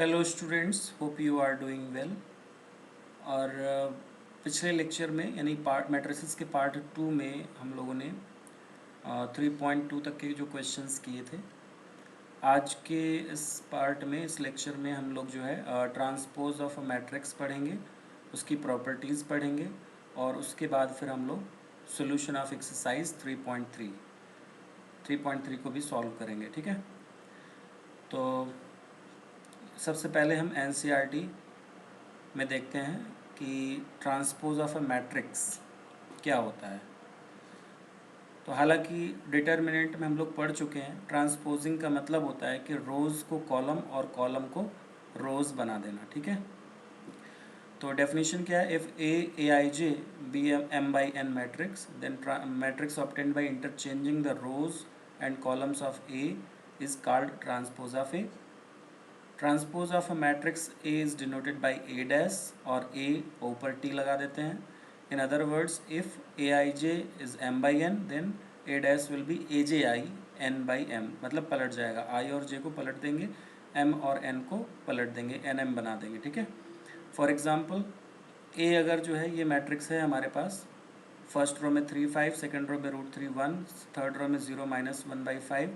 Hello students, hope you are doing well. और पिछले lecture में यानी पार्ट मैट्रिसेस के पार्ट 2 में हम लोगों ने 3.2 तक के जो क्वेश्चंस किए थे। आज के इस पार्ट में, इस लेक्चर में हम लोग जो है ट्रांसपोज ऑफ अ मैट्रिक्स पढ़ेंगे, उसकी प्रॉपर्टीज़ पढ़ेंगे और उसके बाद फिर हम लोग सोल्यूशन ऑफ एक्सरसाइज 3.3 को भी सॉल्व करेंगे। ठीक है, तो सबसे पहले हम एनसीईआरटी में देखते हैं कि ट्रांसपोज ऑफ अ मैट्रिक्स क्या होता है। तो हालांकि डिटर्मिनेंट में हम लोग पढ़ चुके हैं, ट्रांसपोजिंग का मतलब होता है कि रोज़ को कॉलम और कॉलम को रोज़ बना देना। ठीक है, तो डेफिनेशन क्या है? If A I J be M by N matrix then matrix obtained by interchanging the rows and columns of A is called transpose of A. Transpose of a matrix A is denoted by A dash और A ऊपर T लगा देते हैं। In other words, if A I J is M by N then A dash will be A J I N by M, मतलब पलट जाएगा, आई और जे को पलट देंगे, एम और एन को पलट देंगे, एन एम बना देंगे। ठीक है, फॉर एग्जाम्पल ए अगर जो है ये मैट्रिक्स है हमारे पास, फर्स्ट रो में 3 5, सेकेंड रो में √3 1, थर्ड रो में 0 - 1/5,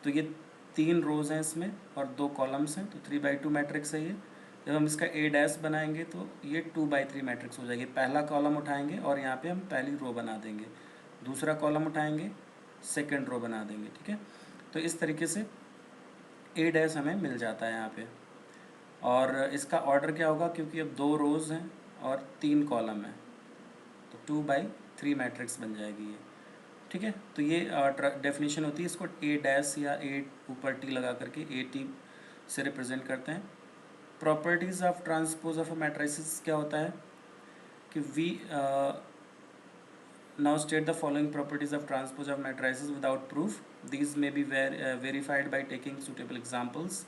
तो ये 3 रोज़ हैं इसमें और 2 कॉलम्स हैं, तो 3/2 मैट्रिक्स है ये। जब हम इसका ए डैश बनाएंगे तो ये 2/3 मैट्रिक्स हो जाएगी। पहला कॉलम उठाएंगे और यहाँ पे हम पहली रो बना देंगे, दूसरा कॉलम उठाएंगे, सेकंड रो बना देंगे। ठीक है, तो इस तरीके से ए डैश हमें मिल जाता है यहाँ पे। और इसका ऑर्डर क्या होगा, क्योंकि अब 2 रोज़ हैं और 3 कॉलम हैं, तो 2/3 मैट्रिक्स बन जाएगी ये। ठीक है, तो ये डेफिनेशन होती है। इसको ए डैश या ए ऊपर टी लगा करके ए टी से रिप्रेजेंट करते हैं। Properties of transpose of a matrices क्या होता है कि we now state the following properties of transpose of matrices without proof, these may be verified by taking suitable examples.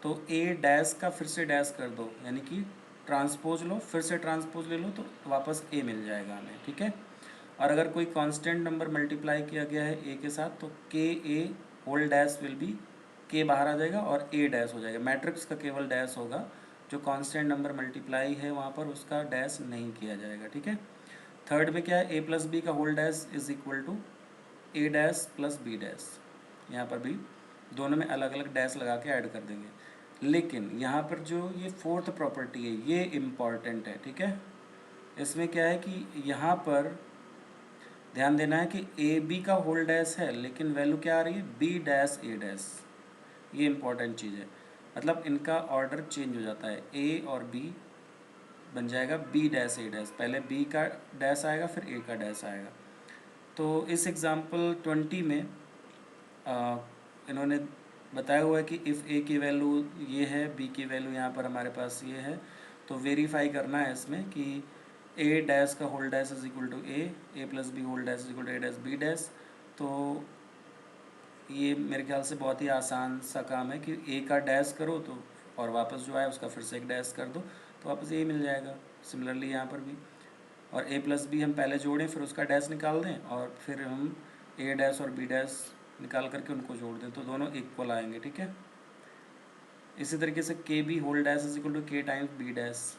तो ए डैश का फिर से डैश कर दो, यानी कि ट्रांसपोज लो, फिर से ट्रांसपोज ले लो, तो वापस ए मिल जाएगा हमें। ठीक है, और अगर कोई कांस्टेंट नंबर मल्टीप्लाई किया गया है ए के साथ, तो के ए होल डैश विल बी, के बाहर आ जाएगा और ए डैश हो जाएगा। मैट्रिक्स का केवल डैश होगा, जो कांस्टेंट नंबर मल्टीप्लाई है वहाँ पर उसका डैश नहीं किया जाएगा। ठीक है, थर्ड में क्या है, ए प्लस बी का whole dash is equal to A dash plus B dash. यहाँ पर भी दोनों में अलग अलग डैश लगा के ऐड कर देंगे। लेकिन यहाँ पर जो ये फोर्थ प्रॉपर्टी है ये इम्पॉर्टेंट है। ठीक है, इसमें क्या है कि यहाँ पर ध्यान देना है कि ए बी का होल डैश है, लेकिन वैल्यू क्या आ रही है, बी डैश ए डैश। ये इंपॉर्टेंट चीज़ है, मतलब इनका ऑर्डर चेंज हो जाता है, ए और बी बन जाएगा बी डैश ए डैश, पहले बी का डैश आएगा फिर ए का डैश आएगा। तो इस एग्जांपल 20 में इन्होंने बताया हुआ है कि इफ़ ए की वैल्यू ये है, बी की वैल्यू यहाँ पर हमारे पास ये है, तो वेरीफाई करना है इसमें कि ए डैश का whole dash is equal to A plus B whole dash is equal to A dash B dash. तो ये मेरे ख्याल से बहुत ही आसान सा काम है कि ए का डैश करो तो और वापस जो आए उसका फिर से एक डैश कर दो तो वापस ए मिल जाएगा। सिमिलरली यहाँ पर भी, और ए प्लस बी हम पहले जोड़ें फिर उसका डैश निकाल दें और फिर हम ए डैश और बी डैश निकाल करके उनको जोड़ दें तो दोनों इक्वल आएंगे। ठीक है, इसी तरीके से k B whole dash is equal to k times B dash.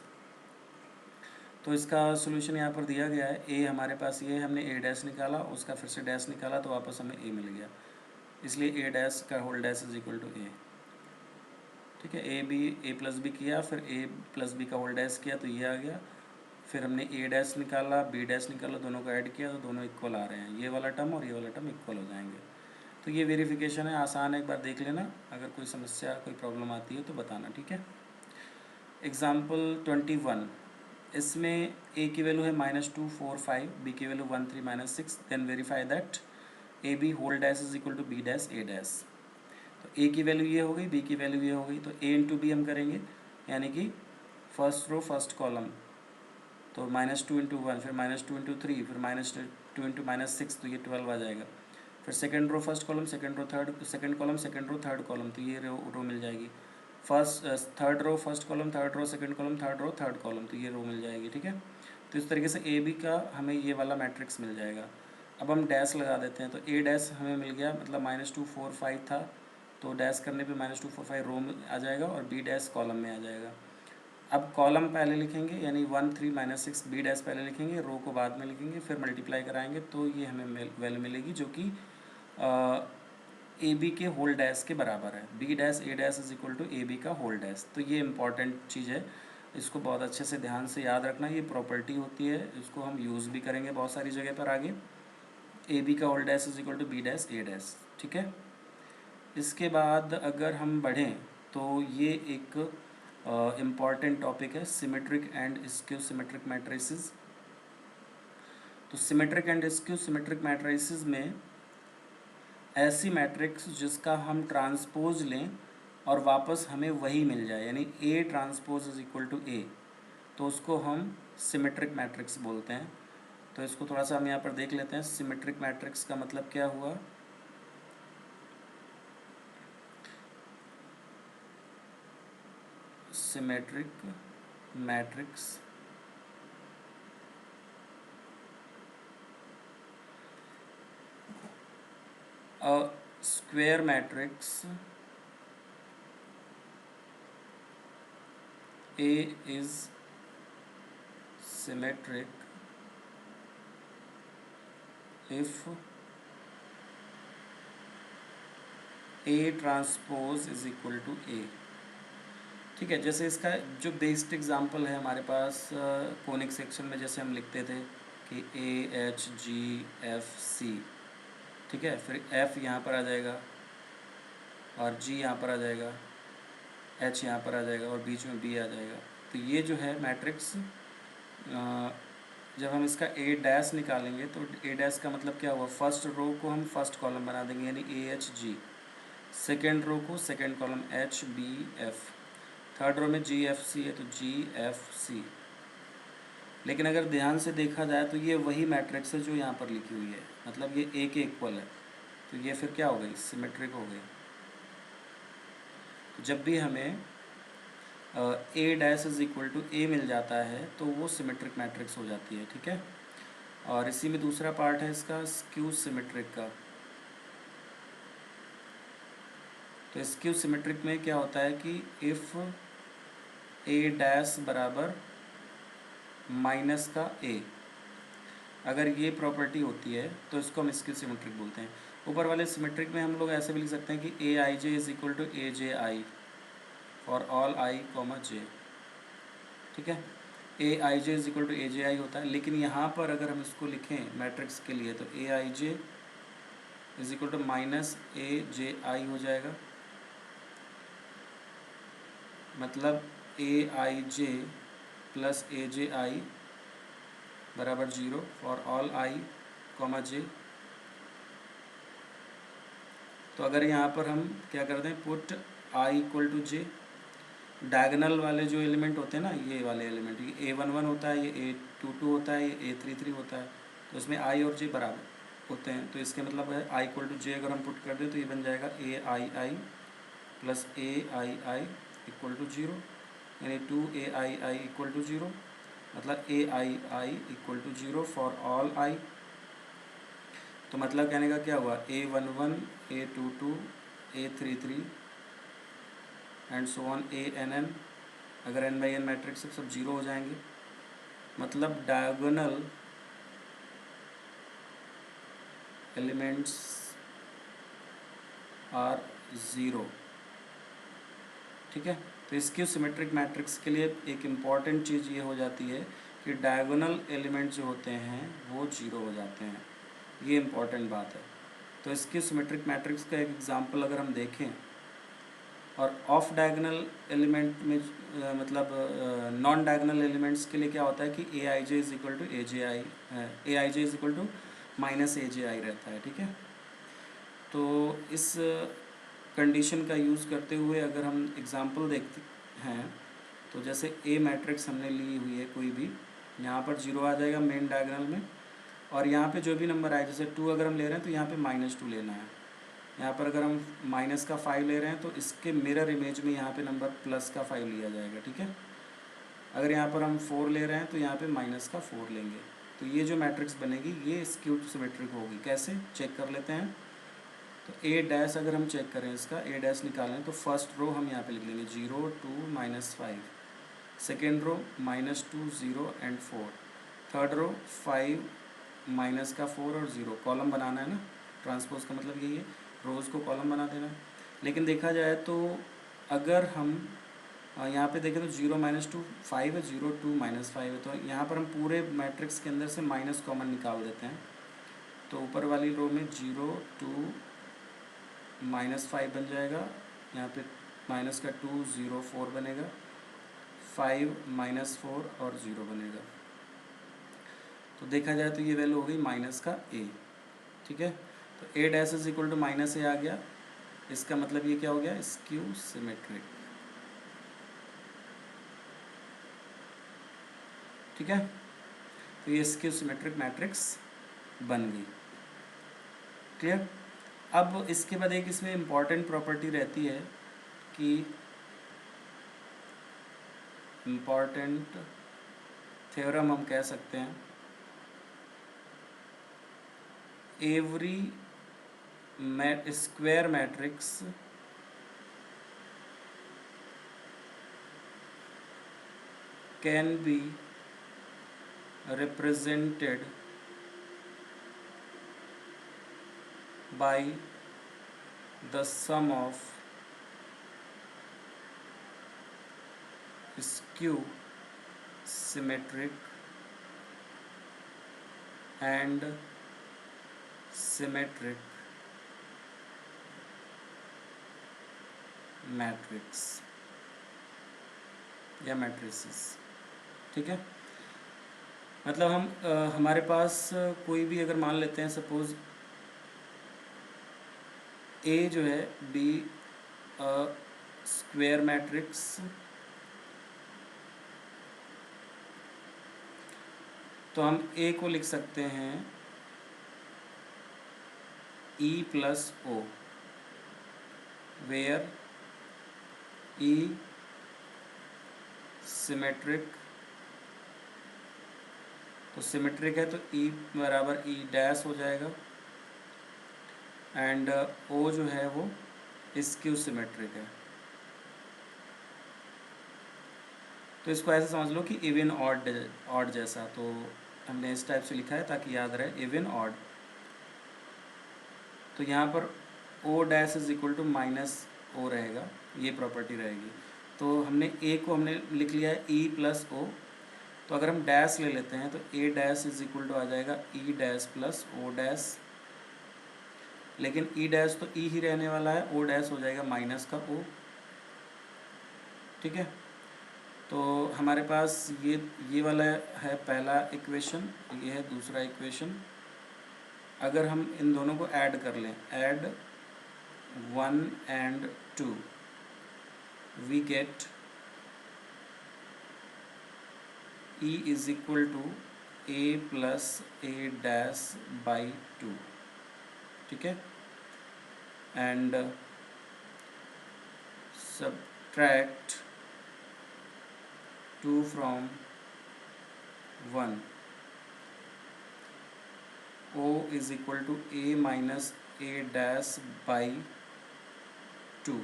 तो इसका सोल्यूशन यहाँ पर दिया गया है, ए हमारे पास ये, हमने ए डैश निकाला, उसका फिर से डैश निकाला तो वापस हमें ए मिल गया, इसलिए ए डैश का whole dash is equal to A. ठीक है, ए प्लस बी किया, फिर ए प्लस बी का होल डैश किया तो ये आ गया, फिर हमने ए डैश निकाला, बी डैश निकाला, दोनों को ऐड किया तो दोनों इक्वल आ रहे हैं, ये वाला टर्म और ये वाला टर्म इक्वल हो जाएंगे। तो ये वेरिफिकेशन है, आसान है, एक बार देख लेना, अगर कोई समस्या कोई प्रॉब्लम आती है तो बताना। ठीक है, एग्जाम्पल 21, इसमें ए की वैल्यू है -2 4 5, बी की value 1 3 -6, then verify that A B whole dash is equal to B dash A dash. तो ए की वैल्यू ये हो गई, बी की वैल्यू ये हो गई, तो ए इंटू बी हम करेंगे, यानी कि फर्स्ट रो फर्स्ट कॉलम, तो -2 × 1, फिर -2 × 3, फिर -2 × -6, तो ये 12 आ जाएगा। फिर second row first column, second row third, second column second row third column, तो ये रो मिल जाएगी। First third row first column, third row second column, third row third column, तो ये रो मिल जाएगी। ठीक है, तो इस तरीके से ए बी का हमें ये वाला मैट्रिक्स मिल जाएगा। अब हम डैश लगा देते हैं, तो ए डैश हमें मिल गया, मतलब -2 4 5 था, तो डैश करने पे -245 रो में आ जाएगा और बी डैश कॉलम में आ जाएगा। अब कॉलम पहले लिखेंगे यानी 1 3 -6 बी डैश पहले लिखेंगे, रो को बाद में लिखेंगे, फिर मल्टीप्लाई कराएंगे तो ये हमें वैल्यू मिलेगी जो कि ए बी के होल डैश के बराबर है। B dash A dash is equal to A B का होल डैश। तो ये इंपॉर्टेंट चीज़ है, इसको बहुत अच्छे से ध्यान से याद रखना। ये प्रॉपर्टी होती है, इसको हम यूज़ भी करेंगे बहुत सारी जगह पर आगे। ए बी का whole dash is equal to B dash A dash, ठीक है। इसके बाद अगर हम बढ़ें तो ये एक इम्पॉर्टेंट टॉपिक है, symmetric and skew symmetric matrices. तो symmetric and skew symmetric matrices में ऐसी मैट्रिक्स जिसका हम ट्रांसपोज लें और वापस हमें वही मिल जाए, यानी A transpose is equal to A, तो उसको हम सिमेट्रिक मैट्रिक्स बोलते हैं। तो इसको थोड़ा सा हम यहाँ पर देख लेते हैं। सिमेट्रिक मैट्रिक्स का मतलब क्या हुआ। Symmetric matrix a square matrix A is symmetric if A transpose is equal to A। ठीक है, जैसे इसका जो बेस्ड एग्जांपल है हमारे पास कोनिक सेक्शन में जैसे हम लिखते थे कि AHGFC, ठीक है, फिर F यहाँ पर आ जाएगा और G यहाँ पर आ जाएगा, H यहाँ पर आ जाएगा और बीच में B आ जाएगा। तो ये जो है मैट्रिक्स, जब हम इसका ए डैश निकालेंगे तो ए डैश का मतलब क्या हुआ, फर्स्ट रो को हम फर्स्ट कॉलम बना देंगे यानी AHG, सेकेंड रो को second column HBF, third row में GFC है तो GFC। लेकिन अगर ध्यान से देखा जाए तो ये वही मैट्रिक्स है जो यहाँ पर लिखी हुई है, मतलब ये ए के इक्वल है, तो ये फिर क्या हो गई, सिमेट्रिक हो गई। तो जब भी हमें ए डैश इज इक्वल टू ए मिल जाता है तो वो सिमेट्रिक मैट्रिक्स हो जाती है, ठीक है। और इसी में दूसरा पार्ट है इसका स्क्यू सिमेट्रिक का। तो स्क्यू सिमेट्रिक में क्या होता है कि इफ़ ए डैश बराबर माइनस का ए, अगर ये प्रॉपर्टी होती है तो इसको हम स्क्यू सिमेट्रिक बोलते हैं। ऊपर वाले सिमेट्रिक में हम लोग ऐसे भी लिख सकते हैं कि A I J is equal to A J i for all I comma j, ठीक है। A I J is equal to A J i होता है, लेकिन यहाँ पर अगर हम इसको लिखें मैट्रिक्स के लिए तो ए आई जे is equal to minus A जे आई हो जाएगा, मतलब A I J plus A J I बराबर 0 for all I comma J. तो अगर यहाँ पर हम क्या करते हैं, put I equal to J, diagonal वाले जो एलिमेंट होते हैं ना, ये वाले एलिमेंट, ये A11 होता है, ये A22 होता है, ये A33 होता है, तो इसमें आई और जे बराबर होते हैं। तो इसके मतलब है आई इक्वल टू जे अगर हम पुट कर दें तो ये बन जाएगा A i i plus A i i equal to 0, यानी 2 AI इक्वल टू 0, मतलब A i equal to 0 for all i. तो मतलब कहने का क्या हुआ, A11 A22 A33 and so on ANN, अगर n बाई n मैट्रिक्स सब 0 हो जाएंगे, मतलब डायगोनल एलिमेंट्स आर 0, ठीक है। तो स्क्यू सिमेट्रिक मैट्रिक्स के लिए एक इम्पॉर्टेंट चीज़ ये हो जाती है कि डायगोनल एलिमेंट जो होते हैं वो 0 हो जाते हैं, ये इम्पॉर्टेंट बात है। तो स्क्यू सिमेट्रिक मैट्रिक्स का एक एग्जांपल अगर हम देखें, और ऑफ डायगोनल एलिमेंट में मतलब नॉन डायगोनल एलिमेंट्स के लिए क्या होता है कि A I J is equal to A J i, A I J is equal to minus A J i रहता है, ठीक है। तो इस कंडीशन का यूज़ करते हुए अगर हम एग्जांपल देखते हैं तो जैसे ए मैट्रिक्स हमने ली हुई है कोई भी, यहाँ पर 0 आ जाएगा मेन डायगोनल में, और यहाँ पे जो भी नंबर आए, जैसे 2 अगर हम ले रहे हैं तो यहाँ पे -2 लेना है, यहाँ पर अगर हम माइनस का 5 ले रहे हैं तो इसके मिरर इमेज में यहाँ पे नंबर प्लस का 5 लिया जाएगा, ठीक है। अगर यहाँ पर हम 4 ले रहे हैं तो यहाँ पे माइनस का 4 लेंगे। तो ये जो मैट्रिक्स बनेगी ये स्क्यूड सिमेट्रिक होगी। कैसे चेक कर लेते हैं। तो ए डैश अगर हम चेक करें, इसका ए डैश निकालें तो फर्स्ट रो हम यहाँ पे लिख लेंगे 0 2 -5, second row -2 0 and 4, third row 5 minus का 4 और 0, कॉलम बनाना है ना, ट्रांसपोज का मतलब यही है, रोज़ को कॉलम बना देना। लेकिन देखा जाए तो अगर हम यहाँ पे देखें तो 0 -2 5 है, 0 2 -5 है, तो यहाँ पर हम पूरे मैट्रिक्स के अंदर से माइनस कॉमन निकाल देते हैं। तो ऊपर वाली रो में 0 2 -5 बन जाएगा, यहाँ पे माइनस का 2 0 4 बनेगा, 5 -4 और 0 बनेगा। तो देखा जाए तो ये वैल्यू हो गई माइनस का ए। ठीक है, तो A dash is equal to minus A आ गया। इसका मतलब ये क्या हो गया, स्क्यू सिमेट्रिक। ठीक है, तो ये स्क्यू सिमेट्रिक मैट्रिक्स बन गई। क्लियर। अब इसके बाद एक इसमें इम्पॉर्टेंट प्रॉपर्टी रहती है कि इम्पॉर्टेंट थ्योरम हम कह सकते हैं, every square matrix can B represented by the sum of skew symmetric and symmetric matrix या मैट्रिसेस। ठीक है, मतलब हम हमारे पास कोई भी अगर मान लेते हैं, सपोज ए जो है बी स्क्वायर मैट्रिक्स, तो हम ए को लिख सकते हैं E plus O, where E symmetric, तो सिमेट्रिक है तो E बराबर E डैश हो जाएगा, एंड O जो है वो स्क्यू सिमेट्रिक है। तो इसको ऐसे समझ लो कि इवन ऑड जैसा, तो हमने इस टाइप से लिखा है ताकि याद रहे, इवन ऑड। तो यहाँ पर O dash is equal to minus O रहेगा, ये प्रॉपर्टी रहेगी। तो हमने ए को हमने लिख लिया है E प्लस ओ, तो अगर हम डैश ले लेते हैं तो A dash is equal to आ जाएगा E dash plus O dash, लेकिन E डैश तो E ही रहने वाला है, O डैश हो जाएगा माइनस का O। ठीक है, तो हमारे पास ये वाला है पहला इक्वेशन, ये है दूसरा इक्वेशन। अगर हम इन दोनों को ऐड कर लें, add 1 and 2, we get E is equal to A plus A dash by 2। ठीक है, and subtract 2 from 1, O is equal to A minus A dash by 2।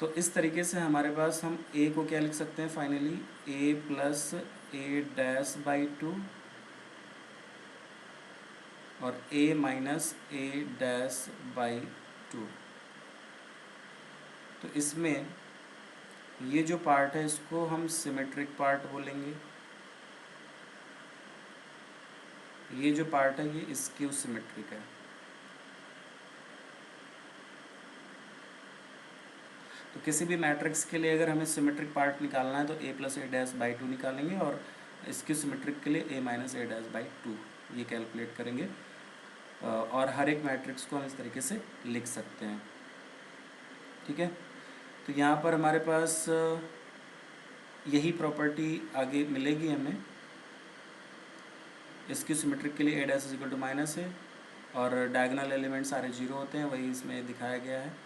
तो इस तरीके से हमारे पास हम A को क्या लिख सकते हैं finally, A plus A dash by 2 और A minus A dash by 2। तो इसमें ये जो पार्ट है इसको हम सिमेट्रिक पार्ट बोलेंगे, ये जो पार्ट है ये स्क्यू सिमेट्रिक है। तो किसी भी मैट्रिक्स के लिए अगर हमें सिमेट्रिक पार्ट निकालना है तो A plus A dash by 2 निकालेंगे, और स्क्यू सिमेट्रिक के लिए A minus A dash by 2 ये कैलकुलेट करेंगे, और हर एक मैट्रिक्स को हम इस तरीके से लिख सकते हैं। ठीक है, तो यहाँ पर हमारे पास यही प्रॉपर्टी आगे मिलेगी हमें। स्क्यू सिमेट्रिक के लिए A dash is equal to minus है, और डायगोनल एलिमेंट सारे जीरो होते हैं, वही इसमें दिखाया गया है।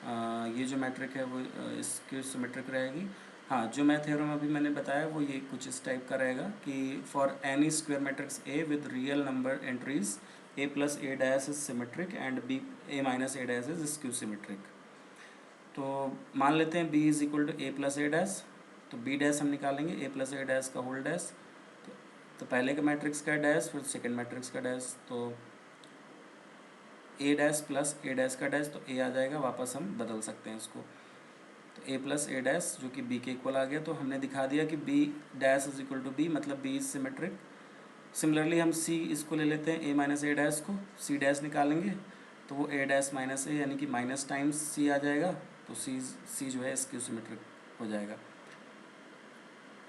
ये जो मैट्रिक है वो स्क्यू सिमेट्रिक रहेगी। हाँ, जो मैं थ्योरम अभी मैंने बताया वो ये कुछ इस टाइप का रहेगा कि for any square matrix A with real number entries A plus A dash is symmetric and B A minus A dash is skew symmetric. तो मान लेते हैं B is equal to A plus A dash, तो B dash हम निकालेंगे A plus A dash का whole dash, तो पहले का मैट्रिक्स का डैश फिर सेकेंड मैट्रिक्स का डैश, तो A dash plus A dash का डैश, तो ए आ जाएगा, वापस हम बदल सकते हैं इसको, तो ए प्लस ए डैश जो कि बी के इक्वल आ गया। तो हमने दिखा दिया कि B dash is equal to B, मतलब बी इज सिमेट्रिक। सिमिलरली हम सी इसको ले लेते हैं ए माइनस ए डैश को, सी डैश निकालेंगे तो वो ए डैश माइनस ए यानी कि माइनस टाइम्स सी आ जाएगा, तो सी जो है स्क्यू सिमेट्रिक हो जाएगा।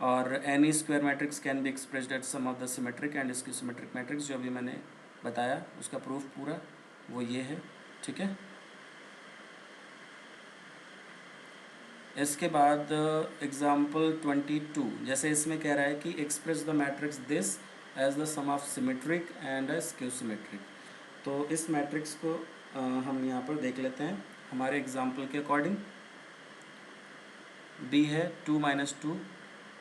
और any square matrix can be expressed at sum of the symmetric and skew symmetric matrix, जो अभी मैंने बताया उसका प्रूफ पूरा वो ये है, ठीक है। इसके बाद एग्जाम्पल 22, जैसे इसमें कह रहा है कि express the matrix this as the sum of symmetric and skew symmetric. तो इस मैट्रिक्स को हम यहाँ पर देख लेते हैं हमारे एग्जाम्पल के अकॉर्डिंग। बी है 2 - 2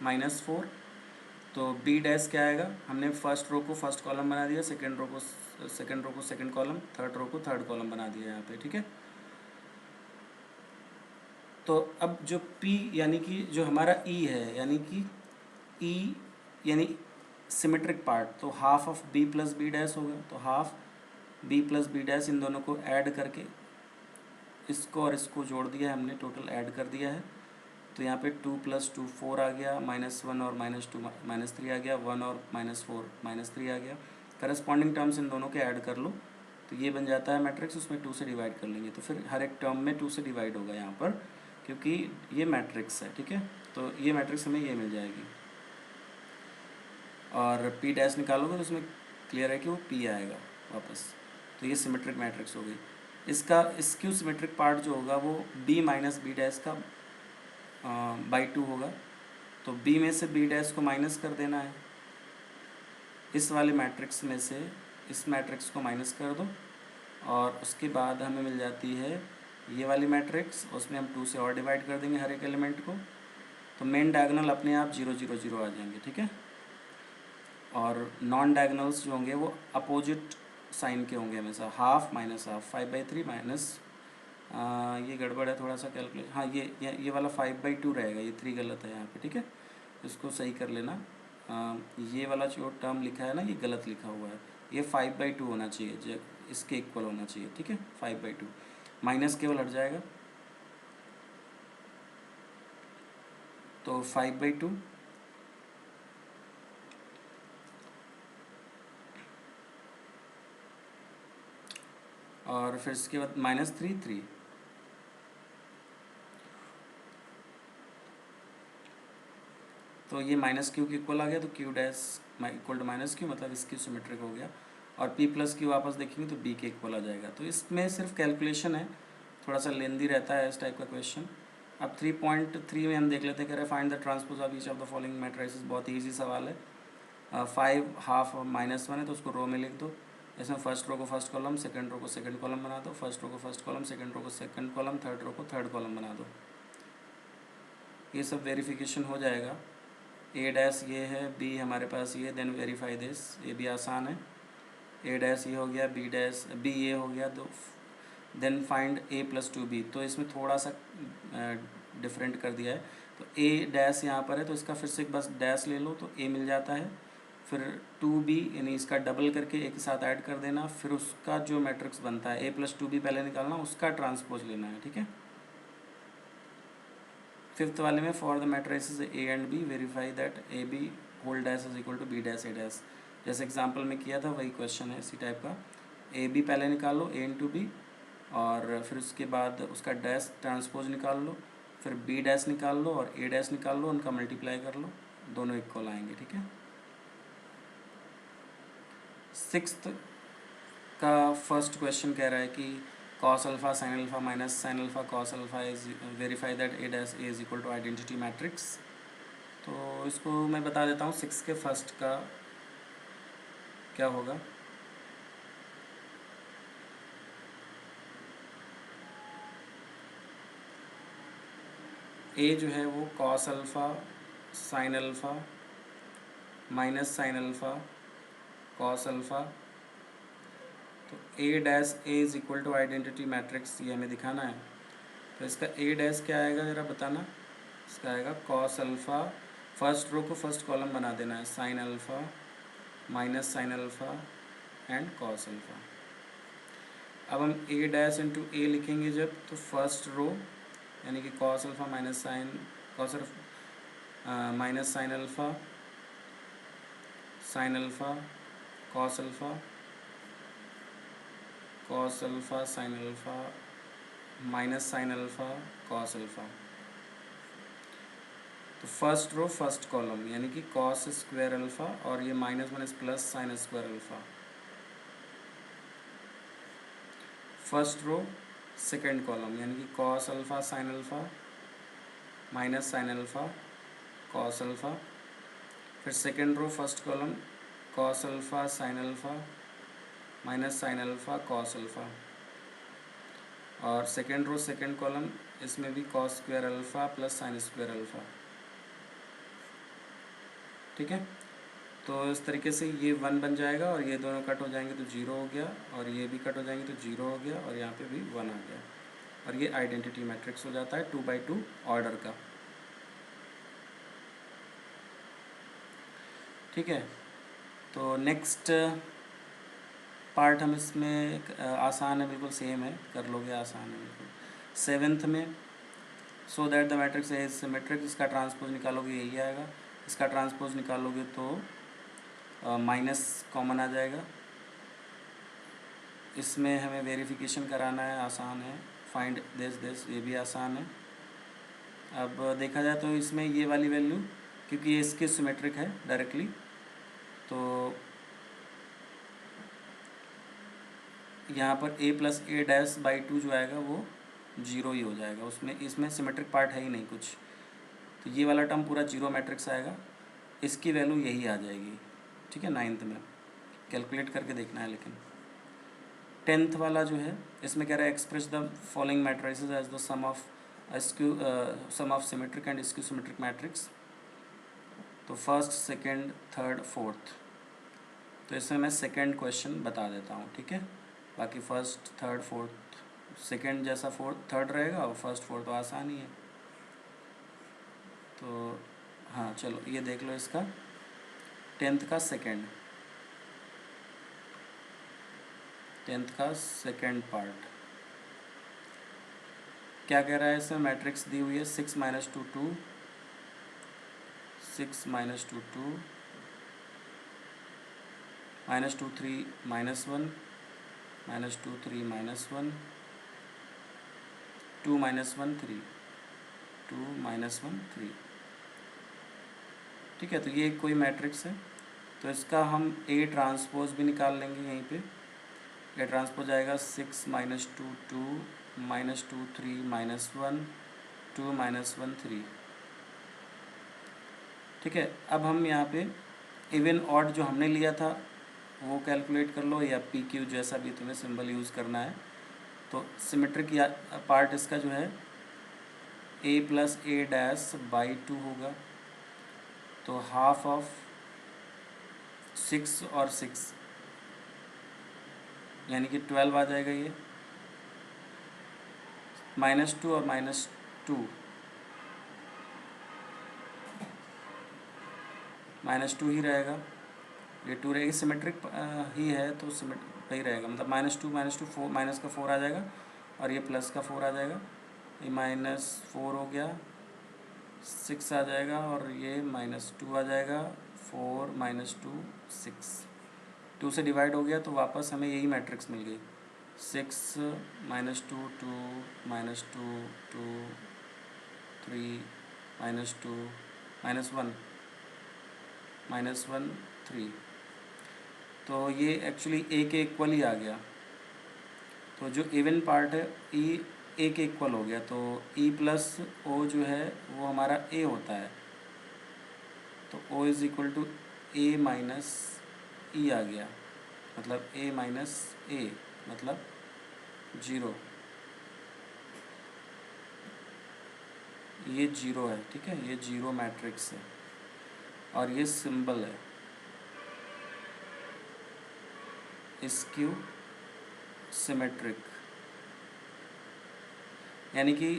-4, तो बी डैश क्या आएगा, हमने फर्स्ट रो को फर्स्ट कॉलम बना दिया, सेकंड रो को सेकंड कॉलम, थर्ड रो को थर्ड कॉलम बना दिया यहाँ पे, ठीक है। तो अब जो P यानी कि जो हमारा E है, यानी कि E यानी सिमेट्रिक पार्ट, तो half of B plus B dash होगा, तो half B plus B dash, इन दोनों को ऐड करके इसको और इसको जोड़ दिया है हमने, टोटल ऐड कर दिया है। तो यहाँ पे 2 + 2 4 आ गया, -1 और -2 -3 आ गया, 1 और -4 -3 आ गया। करस्पॉन्डिंग टर्म्स इन दोनों के ऐड कर लो, तो ये बन जाता है मैट्रिक्स, उसमें 2 से डिवाइड कर लेंगे, तो फिर हर एक टर्म में 2 से डिवाइड होगा यहाँ पर, क्योंकि ये मैट्रिक्स है, ठीक है। तो ये मैट्रिक्स हमें ये मिल जाएगी, और P डैश निकालोगे तो उसमें क्लियर है कि वो P आएगा वापस, तो ये सिमेट्रिक मैट्रिक्स हो गई। इसका स्क्यू सिमेट्रिक पार्ट जो होगा वो B माइनस बी डैश का बाई 2 होगा, तो B में से B डैश को माइनस कर देना है, इस वाले मैट्रिक्स में से इस मैट्रिक्स को माइनस कर दो, और उसके बाद हमें मिल जाती है ये वाली मैट्रिक्स, उसमें हम 2 से और डिवाइड कर देंगे हर एक एलिमेंट को, तो मेन डायगोनल अपने आप 0 0 0 आ जाएंगे, ठीक है। और नॉन डायगोनल्स जो होंगे वो अपोजिट साइन के होंगे हमेशा, हाफ माइनस हाफ, 5/3 माइनस, ये गड़बड़ है थोड़ा सा कैलकुलेशन, हाँ ये वाला 5/2 रहेगा, ये 3 गलत है यहाँ पे, ठीक है, इसको सही कर लेना। ये वाला जो टर्म लिखा है ना, ये गलत लिखा हुआ है, ये 5/2 होना चाहिए, जो इसके इक्वल होना चाहिए, ठीक है, 5/2, माइनस केवल हट जाएगा, तो 5/2 और फिर इसके बाद -3 3, तो ये माइनस क्यू के इक्वल आ गया, तो Q dash equal to minus Q, मतलब इसकी सिमेट्रिक हो गया, और P प्लस क्यू वापस देखेंगे तो B के इक्वल आ जाएगा। तो इसमें सिर्फ कैलकुलेशन है, थोड़ा सा लेंदी रहता है इस टाइप का क्वेश्चन। अब 3.3 में हम देख लेते हैं, कह रहे find the transpose of each of the following matrices, बहुत ईजी सवाल है। 5 हाफ -1 है, तो उसको रो में लिख दो, इसमें फर्स्ट रो को फर्स्ट कॉलम, सेकंड रो को सेकंड कॉलम बना दो, फर्स्ट रो को फर्स्ट कॉलम, सेकंड रो को सेकंड कॉलम, थर्ड रो को थर्ड कॉलम बना दो, ये सब वेरिफिकेशन हो जाएगा। ए डैश ये है, बी हमारे पास ये, देन वेरीफाई दिस, ये भी आसान है, ए डैश ये हो गया, बी डैश बी ये हो गया, तो देन फाइंड A + 2B, तो इसमें थोड़ा सा डिफरेंट कर दिया है, तो ए डैश यहाँ पर है, तो इसका फिर से बस डैश ले लो तो A मिल जाता है, फिर 2B यानी इसका डबल करके एक साथ ऐड कर देना, फिर उसका जो मैट्रिक्स बनता है A + 2B पहले निकालना, उसका ट्रांसपोज लेना है, ठीक है। फिफ्थ वाले में for the matrices A and B verify that AB whole dash is equal to B dash A dash, जैसे एग्जांपल में किया था वही क्वेश्चन है इसी टाइप का। AB पहले निकाल लो A × B, और फिर उसके बाद उसका डैश ट्रांसपोज निकाल लो, फिर B डैश निकाल लो और A डैश निकाल लो, उनका मल्टीप्लाई कर लो, दोनों इक्वल आएंगे, ठीक है। सिक्स्थ का फर्स्ट क्वेश्चन कह रहा है कि cos alpha sin alpha minus sin alpha cos alpha is verify that A dash A is equal to identity matrix. तो इसको मैं बता देता हूँ, 6 के फर्स्ट का क्या होगा। A जो है वो cos alpha sin alpha minus sin alpha cos alpha तो A dash A is equal to identity matrix, ये हमें दिखाना है। तो इसका ए डैश क्या आएगा ज़रा बताना। इसका आएगा कॉस अल्फ़ा, फर्स्ट रो को फर्स्ट कॉलम बना देना है, sign alpha minus sine alpha and cos alpha. अब हम ए डैश इंटू ए लिखेंगे जब, तो फर्स्ट रो यानी कि cos alpha minus sine cos minus sine alpha cos alpha sine alpha minus sine alpha cos alpha. तो फर्स्ट रो फर्स्ट कॉलम यानी कि कॉस स्क्वायर अल्फ़ा और ये minus minus plus sine square alpha. First row second column यानी कि cos alpha sine alpha minus sine alpha cos alpha. फिर second row first column cos alpha sine alpha minus sine alpha cos alpha. और second row second column, इसमें भी cos square alpha plus sine square alpha. ठीक है, तो इस तरीके से ये 1 बन जाएगा और ये दोनों कट हो जाएंगे तो 0 हो गया, और ये भी कट हो जाएंगे तो 0 हो गया, और यहाँ पे भी 1 आ गया, और ये आइडेंटिटी मैट्रिक्स हो जाता है 2x2 ऑर्डर का। ठीक है, तो नेक्स्ट पार्ट हम इसमें आसान है, बिल्कुल सेम है, कर लोगे, आसान है बिल्कुल। 7th में so that the matrix is symmetric, इसका ट्रांसपोज निकालोगे यही आएगा। इसका ट्रांसपोज निकालोगे तो माइनस कॉमन आ जाएगा। इसमें हमें वेरिफिकेशन कराना है, आसान है। फाइंड दिस ये भी आसान है। अब देखा जाए तो इसमें ये वाली वैल्यू, क्योंकि ये इसके सिमेट्रिक है डायरेक्टली, तो यहाँ पर a plus A dash by 2 जो आएगा वो 0 ही हो जाएगा, उसमें इसमें सिमेट्रिक पार्ट है ही नहीं कुछ, तो ये वाला टर्म पूरा 0 मैट्रिक्स आएगा, इसकी वैल्यू यही आ जाएगी। ठीक है, 9th में कैलकुलेट करके देखना है। लेकिन 10th वाला जो है, इसमें कह रहा है express the following matrices as the sum of symmetric and skew symmetric matrix. तो फर्स्ट सेकंड थर्ड फोर्थ, तो इसमें मैं सेकंड क्वेश्चन बता देता हूँ। ठीक है, बाकी फर्स्ट थर्ड फोर्थ सेकंड जैसा फोर्थ थर्ड रहेगा, और फर्स्ट फोर्थ तो आसान ही है। तो हाँ चलो ये देख लो, इसका 10th का सेकंड पार्ट क्या कह रहा है। इसमें मैट्रिक्स दी हुई है 6 - 2 2 6 - 2 2 -2 3 -1 -2 3 -1 2 - 1 3 2 - 1 3। ठीक है, तो ये कोई मैट्रिक्स है, तो इसका हम ए ट्रांसपोज भी निकाल लेंगे यहीं पे। ए ट्रांसपोज आएगा 6 - 2 2 -2 3 -1 2 - 1 3। ठीक है, अब हम यहाँ पे इवन ऑड जो हमने लिया था वो कैलकुलेट कर लो, या पी क्यू जैसा भी तुम्हें सिंबल यूज़ करना है। तो सिमेट्रिक या पार्ट इसका जो है a plus A dash by 2 होगा, तो हाफ ऑफ 6 और 6 यानी कि 12 आ जाएगा। ये -2 और -2 -2 ही रहेगा, ये 2 रहेगी, सिमेट्रिक ही है तो वही रहेगा, मतलब -2 -2 4 माइनस का 4 आ जाएगा, और ये प्लस का 4 आ जाएगा, ये -4 हो गया, 6 आ जाएगा, और ये -2 आ जाएगा, 4 - 2 6, 2 से डिवाइड हो गया, तो वापस हमें यही मैट्रिक्स मिल गई, 6 - 2 2 -2 2 3 -2 -1 3। तो ये एक्चुअली ए के इक्वल ही आ गया, तो जो इवन पार्ट है ई ए के इक्वल हो गया, तो ई प्लस ओ जो है वो हमारा ए होता है, तो O is equal to A minus E आ गया, मतलब ए माइनस ए मतलब 0, ये 0 है। ठीक है, ये 0 मैट्रिक्स है, और ये सिंबल है स्क्यू सिमेट्रिक, यानी कि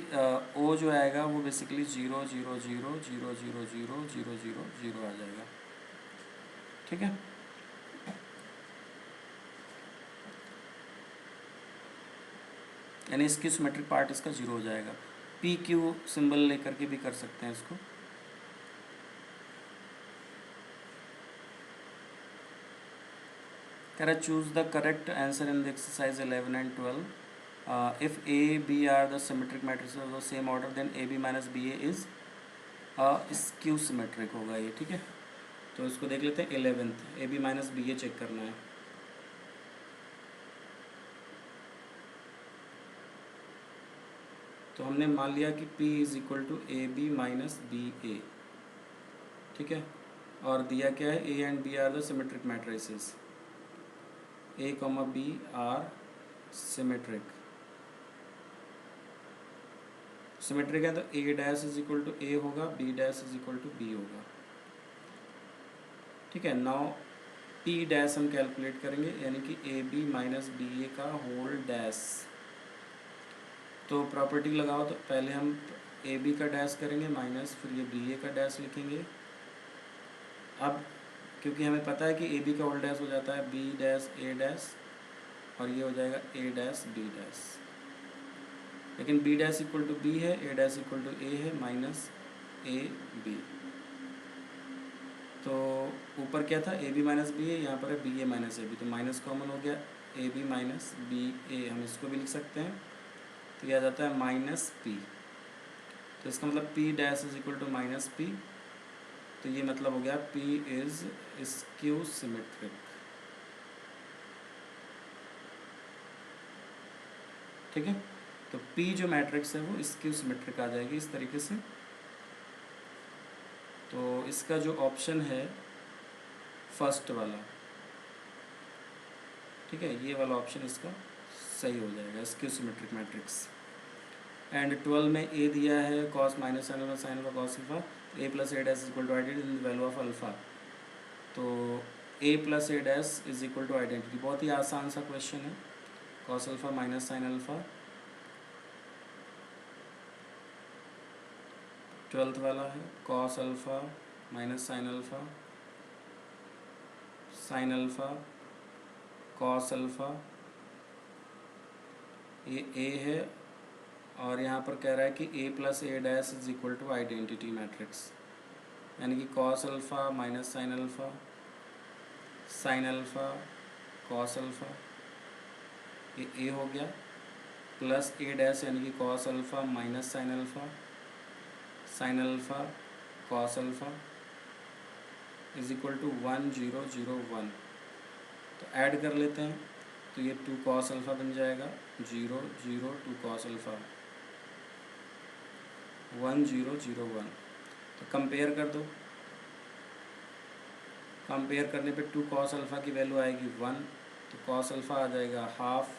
ओ जो आएगा वो बेसिकली 0 0 0 0 0 0 0 0 0 आ जाएगा। ठीक है, यानी इसकी सिमेट्रिक पार्ट इसका 0 हो जाएगा। पी क्यू सिंबल लेकर के भी कर सकते हैं इसको। कह रहा choose the correct answer in the exercise 11 and 12। If A B are the symmetric matrix of the same order then A B minus B A is skew symmetric होगा ये। ठीक है, तो इसको देख लेते हैं 11th, A B minus B A check करना है। तो हमने मान लिया कि P is equal to A B minus B A. ठीक है, और दिया क्या है, A and B are the symmetric matrices, A comma B are symmetric. Symmetric है तो A dash is equal to A होगा, B dash is equal to B होगा। ठीक है, नाउ पी डैश हम कैलकुलेट करेंगे, यानी कि ए बी माइनस बी ए का होल डैश। तो प्रॉपर्टी लगाओ, तो पहले हम ए बी का डैश करेंगे माइनस, फिर ये बी ए का डैश लिखेंगे। अब क्योंकि हमें पता है कि ए बी का होल डैश हो जाता है बी डैश ए डैश, और ये हो जाएगा ए डैश बी डैश। लेकिन B dash equal to B है, A dash equal to A है, माइनस ए बी। तो ऊपर क्या था, ए बी माइनस बी है, यहाँ पर है B A minus A B, तो माइनस कॉमन हो गया, A B minus B A, हम इसको भी लिख सकते हैं। तो यह आ जाता है माइनस पी। तो इसका मतलब P dash is equal to minus P. तो ये मतलब हो गया पी इज स्क्यू सिमेट्रिक। ठीक है, तो P जो मैट्रिक्स है वो स्क्यू सिमेट्रिक आ जाएगी इस तरीके से। तो इसका जो ऑप्शन है फर्स्ट वाला, ठीक है, ये वाला ऑप्शन इसका सही हो जाएगा, स्क्यू सिमेट्रिक मैट्रिक्स। एंड 12 में ए दिया है cos minus sine alpha sine alpha cos alpha, A plus A dash is equal to identity in the value of alpha. तो A plus A dash is equal to identity, बहुत ही आसान सा question है। Cos alpha minus sine alpha, 12th वाला है cos alpha minus sine alpha, sine alpha cos alpha, ये A है, और यहाँ पर कह रहा है कि A plus A dash is equal to identity matrix, यानी कि cos alpha minus sine alpha, sine alpha cos alpha, ये ए हो गया, प्लस ए डैश यानी कि cos alpha minus sine alpha, sine alpha cos alpha is equal to 1 0 0 1। तो add कर लेते हैं, तो ये 2 कॉस अल्फा बन जाएगा, 0 0 2 कॉस अल्फा, 1 0 0 1। तो कंपेयर कर दो, कंपेयर करने पे 2 कॉस अल्फा की वैल्यू आएगी 1, तो कॉस अल्फा आ जाएगा हाफ,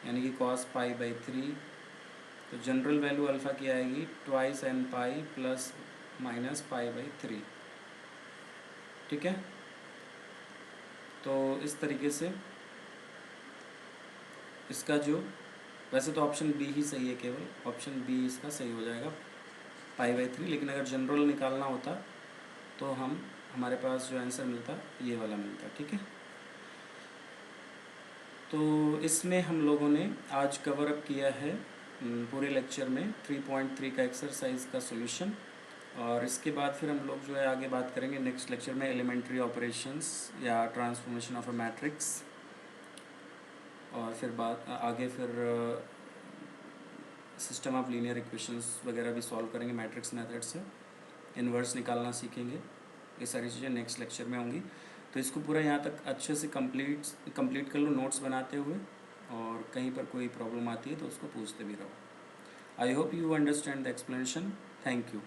यानी कि कॉस पाई बाई 3। तो जनरल वैल्यू अल्फ़ा की आएगी twice n pi plus minus pi by 3। ठीक है, तो इस तरीके से इसका जो, वैसे तो ऑप्शन बी ही सही है, केवल ऑप्शन बी इसका सही हो जाएगा पाई बाई 3, लेकिन अगर जनरल निकालना होता तो हमारे पास जो आंसर मिलता ये वाला मिलता। ठीक है, तो इसमें हम लोगों ने आज कवर अप किया है पूरे लेक्चर में 3.3 का एक्सरसाइज का सॉल्यूशन, और इसके बाद फिर हम लोग जो है आगे बात करेंगे नेक्स्ट लेक्चर में एलिमेंट्री ऑपरेशंस या ट्रांसफॉर्मेशन ऑफ अ मैट्रिक्स, और फिर आगे फिर सिस्टम ऑफ लीनियर इक्वेशंस वगैरह भी सॉल्व करेंगे मैट्रिक्स मेथड से, इन्वर्स निकालना सीखेंगे। ये सारी चीज़ें नेक्स्ट लेक्चर में होंगी। तो इसको पूरा यहाँ तक अच्छे से कंप्लीट कर लो नोट्स बनाते हुए, और कहीं पर कोई प्रॉब्लम आती है तो उसको पूछते भी रहो। I hope you understand the explanation. Thank you.